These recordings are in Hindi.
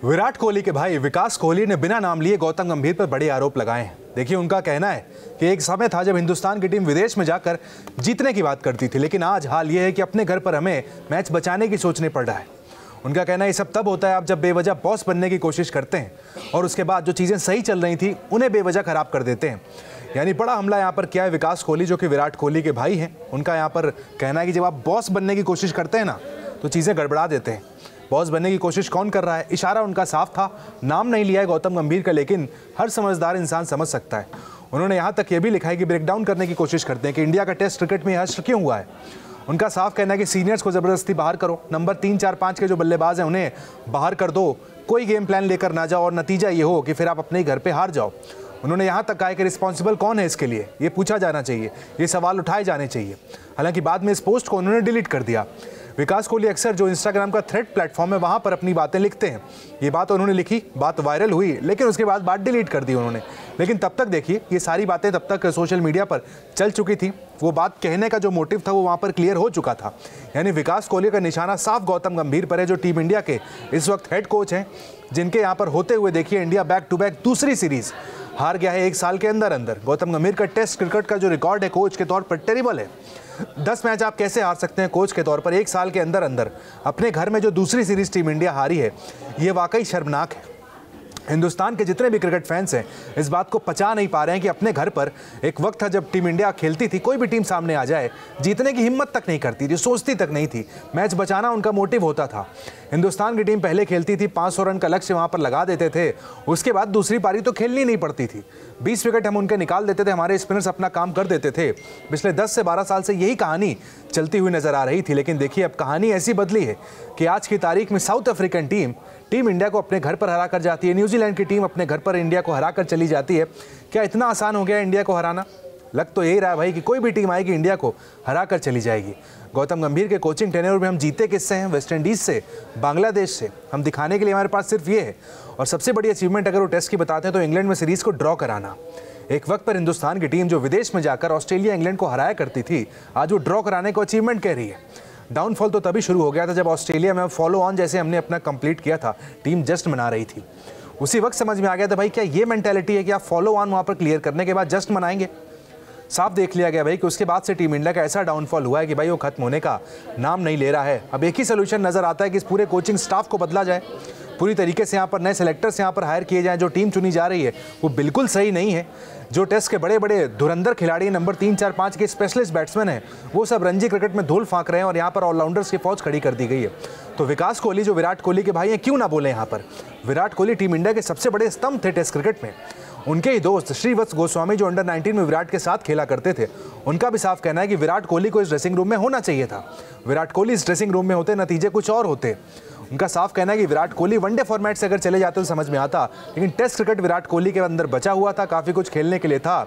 विराट कोहली के भाई विकास कोहली ने बिना नाम लिए गौतम गंभीर पर बड़े आरोप लगाए हैं। देखिए, उनका कहना है कि एक समय था जब हिंदुस्तान की टीम विदेश में जाकर जीतने की बात करती थी, लेकिन आज हाल ये है कि अपने घर पर हमें मैच बचाने की सोचने पड़ रहा है। उनका कहना है ये सब तब होता है आप जब बेवजह बॉस बनने की कोशिश करते हैं और उसके बाद जो चीज़ें सही चल रही थी उन्हें बेवजह खराब कर देते हैं। यानी बड़ा हमला यहाँ पर किया है विकास कोहली, जो कि विराट कोहली के भाई हैं। उनका यहाँ पर कहना है कि जब आप बॉस बनने की कोशिश करते हैं ना, तो चीज़ें गड़बड़ा देते हैं। बॉस बनने की कोशिश कौन कर रहा है? इशारा उनका साफ था, नाम नहीं लिया है गौतम गंभीर का, लेकिन हर समझदार इंसान समझ सकता है। उन्होंने यहाँ तक ये भी लिखा है कि ब्रेकडाउन करने की कोशिश करते हैं कि इंडिया का टेस्ट क्रिकेट में हश्र क्यों हुआ है। उनका साफ कहना है कि सीनियर्स को ज़बरदस्ती बाहर करो, नंबर 3, 4, 5 के जो बल्लेबाज हैं उन्हें बाहर कर दो, कोई गेम प्लान लेकर ना जाओ और नतीजा ये हो कि फिर आप अपने घर पे हार जाओ। उन्होंने यहाँ तक कहा है कि रिस्पॉन्सिबल कौन है इसके लिए, ये पूछा जाना चाहिए, ये सवाल उठाए जाने चाहिए। हालांकि बाद में इस पोस्ट को उन्होंने डिलीट कर दिया। विकास कोहली अक्सर जो इंस्टाग्राम का थ्रेड प्लेटफॉर्म है वहाँ पर अपनी बातें लिखते हैं। ये बात उन्होंने लिखी, बात वायरल हुई, लेकिन उसके बाद बात डिलीट कर दी उन्होंने। लेकिन तब तक देखिए, ये सारी बातें तब तक सोशल मीडिया पर चल चुकी थी। वो बात कहने का जो मोटिव था वो वहाँ पर क्लियर हो चुका था। यानी विकास कोहली का निशाना साफ गौतम गंभीर पर है, जो टीम इंडिया के इस वक्त हेड कोच हैं, जिनके यहाँ पर होते हुए देखिए इंडिया बैक टू बैक दूसरी सीरीज़ हार गया है 1 साल के अंदर अंदर। गौतम गंभीर का टेस्ट क्रिकेट का जो रिकॉर्ड है कोच के तौर पर टेरिबल है। 10 मैच आप कैसे हार सकते हैं कोच के तौर पर 1 साल के अंदर अंदर? अपने घर में जो दूसरी सीरीज टीम इंडिया हारी है, ये वाकई शर्मनाक है। हिंदुस्तान के जितने भी क्रिकेट फैंस हैं इस बात को पचा नहीं पा रहे हैं कि अपने घर पर एक वक्त था जब टीम इंडिया खेलती थी, कोई भी टीम सामने आ जाए जीतने की हिम्मत तक नहीं करती थी, सोचती तक नहीं थी। मैच बचाना उनका मोटिव होता था। हिंदुस्तान की टीम पहले खेलती थी, 500 रन का लक्ष्य वहाँ पर लगा देते थे, उसके बाद दूसरी पारी तो खेलनी नहीं पड़ती थी। 20 विकेट हम उनके निकाल देते थे, हमारे स्पिनर्स अपना काम कर देते थे। पिछले 10 से 12 साल से यही कहानी चलती हुई नजर आ रही थी। लेकिन देखिए, अब कहानी ऐसी बदली है कि आज की तारीख में साउथ अफ्रीकन टीम इंडिया को अपने घर पर हरा कर जाती है, न्यूजीलैंड की टीम अपने घर पर इंडिया को हरा कर चली जाती है। क्या इतना आसान हो गया है इंडिया को हराना? लग तो यही रहा है भाई कि कोई भी टीम आएगी इंडिया को हरा कर चली जाएगी। गौतम गंभीर के कोचिंग टेन्योर में हम जीते किससे हैं? वेस्ट इंडीज़ से, बांग्लादेश से। हम दिखाने के लिए हमारे पास सिर्फ ये है। और सबसे बड़ी अचीवमेंट अगर वो टेस्ट की बताते हैं तो इंग्लैंड में सीरीज़ को ड्रॉ कराना। एक वक्त पर हिंदुस्तान की टीम जो विदेश में जाकर ऑस्ट्रेलिया इंग्लैंड को हराया करती थी, आज वो ड्रॉ कराने को अचीवमेंट कह रही है। डाउनफॉल तो तभी शुरू हो गया था जब ऑस्ट्रेलिया में फॉलो ऑन जैसे हमने अपना कंप्लीट किया था, टीम जस्ट मना रही थी। उसी वक्त समझ में आ गया था भाई, क्या ये मेंटालिटी है कि आप फॉलो ऑन वहाँ पर क्लियर करने के बाद जस्ट मनाएंगे? साफ देख लिया गया भाई कि उसके बाद से टीम इंडिया का ऐसा डाउनफॉल हुआ है कि भाई वो खत्म होने का नाम नहीं ले रहा है। अब एक ही सोल्यूशन नजर आता है कि इस पूरे कोचिंग स्टाफ को बदला जाए, पूरी तरीके से यहाँ पर नए सेलेक्टर्स यहाँ पर हायर किए जाएं। जो टीम चुनी जा रही है वो बिल्कुल सही नहीं है। जो टेस्ट के बड़े बड़े धुरंधर खिलाड़ी नंबर 3, 4, 5 के स्पेशलिस्ट बैट्समैन हैं, वो सब रणजी क्रिकेट में धूल फांक रहे हैं और यहाँ पर ऑलराउंडर्स की फौज खड़ी कर दी गई है। तो विकास कोहली जो विराट कोहली के भाई हैं, क्यों ना बोले यहाँ पर? विराट कोहली टीम इंडिया के सबसे बड़े स्तंभ थे टेस्ट क्रिकेट में। उनके ही दोस्त श्रीवत्स गोस्वामी जो अंडर 19 में विराट के साथ खेला करते थे, उनका भी साफ कहना है कि विराट कोहली को इस ड्रेसिंग रूम में होना चाहिए था। विराट कोहली इस ड्रेसिंग रूम में होते, नतीजे कुछ और होते। उनका साफ कहना है कि विराट कोहली वनडे फॉर्मेट से अगर चले जाते तो समझ में आता, लेकिन टेस्ट क्रिकेट विराट कोहली के अंदर बचा हुआ था, काफ़ी कुछ खेलने के लिए था,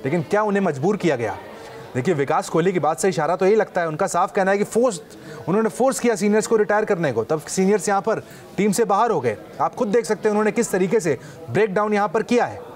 लेकिन क्या उन्हें मजबूर किया गया? देखिए, विकास कोहली की बात से इशारा तो यही लगता है। उनका साफ कहना है कि उन्होंने फोर्स किया सीनियर्स को रिटायर करने को, तब सीनियर्स यहाँ पर टीम से बाहर हो गए। आप खुद देख सकते हैं उन्होंने किस तरीके से ब्रेक डाउन यहाँ पर किया है।